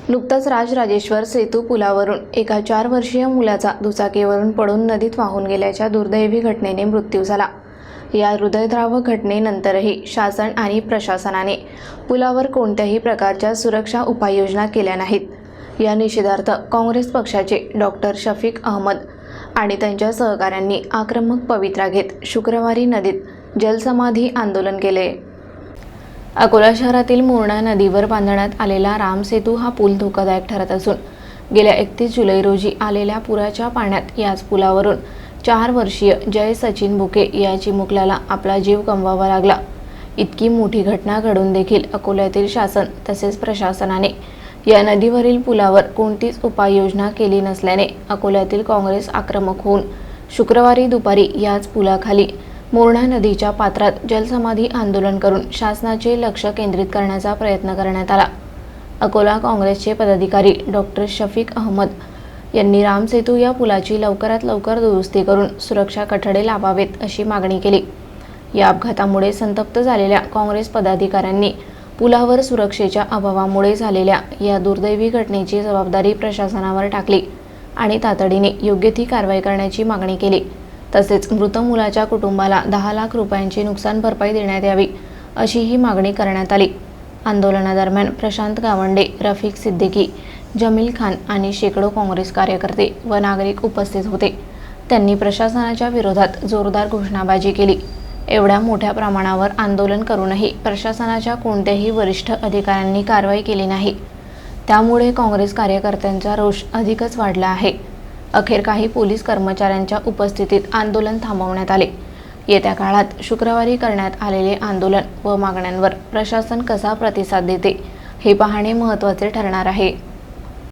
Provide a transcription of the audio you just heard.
नुकताच राजराजेश्वर सेतू पुलावरून एका 4 वर्षीय मुलाचा दुचाकीवरून पडून नदीत वाहून गेल्याच्या दुर्दैवी घटनेने मृत्यू झाला। या हृदयद्रावक घटनेनंतरही शासन आणि प्रशासनाने पुलावर कोणत्याही प्रकारच्या सुरक्षा उपाययोजना केल्या नाहीत। या निषेधार्थ काँग्रेस पक्षाचे डॉक्टर शफीक अहमद आणि त्यांच्या सहकाऱ्यांनी आक्रमक पवित्रा घेत शुक्रवारी नदीत जलसमाधी आंदोलन केले। अकोला शहरातील मोरणा नदीवर बांधण्यात आलेला राम सेतू हा पूल धोकादायक ठरत असून गेल्या 31 जुलै रोजी आलेल्या पुराच्या पाण्यात याच पुलावरून 4 वर्षीय जय सचिन बुके या चिमुकल्याला आपला जीव गमवावा लागला। इतकी मोठी घटना घडून देखील अकोल्यातील शासन तसेच प्रशासनाने या नदीवरील पुलावर कोणतीच उपाययोजना केली नसल्याने अकोल्यातील काँग्रेस आक्रमक होऊन शुक्रवारी दुपारी याच पुलाखाली मोरणा नदीच्या पात्रात जलसमाधी आंदोलन करून शासनाचे लक्ष केंद्रित करण्याचा प्रयत्न करण्यात आला। अकोला काँग्रेसचे पदाधिकारी डॉक्टर शफीक अहमद यांनी राम सेतू या पुलाची लवकरात लवकर दुरुस्ती करून सुरक्षा कठडे लावावेत अशी मागणी केली। या अपघातामुळे संतप्त झालेल्या काँग्रेस पदाधिकाऱ्यांनी पुलावर सुरक्षेच्या अभावामुळे झालेल्या या दुर्दैवी घटनेची जबाबदारी प्रशासनावर टाकली आणि तातडीने योग्य ती कारवाई करण्याची मागणी केली। तसेच मृत मुलाच्या कुटुंबाला 10 लाख रुपयांची नुकसान भरपाई देण्यात यावी अशीही मागणी करण्यात आली। आंदोलनादरम्यान प्रशांत गावंडे, रफिक सिद्दीकी, जमील खान आणि शेकडो काँग्रेस कार्यकर्ते व नागरिक उपस्थित होते। त्यांनी प्रशासनाच्या विरोधात जोरदार घोषणाबाजी केली। एवढ्या मोठ्या प्रमाणावर आंदोलन करूनही प्रशासनाच्या कोणत्याही वरिष्ठ अधिकाऱ्यांनी कारवाई केली नाही। त्यामुळे काँग्रेस कार्यकर्त्यांचा रोष अधिकच वाढला आहे। अखेर काही पोलीस कर्मचाऱ्यांच्या उपस्थितीत आंदोलन थांबवण्यात आले। येत्या काळात शुक्रवारी करण्यात आलेले आंदोलन व मागण्यांवर प्रशासन कसा प्रतिसाद देते हे पाहणे महत्त्वाचे ठरणार आहे।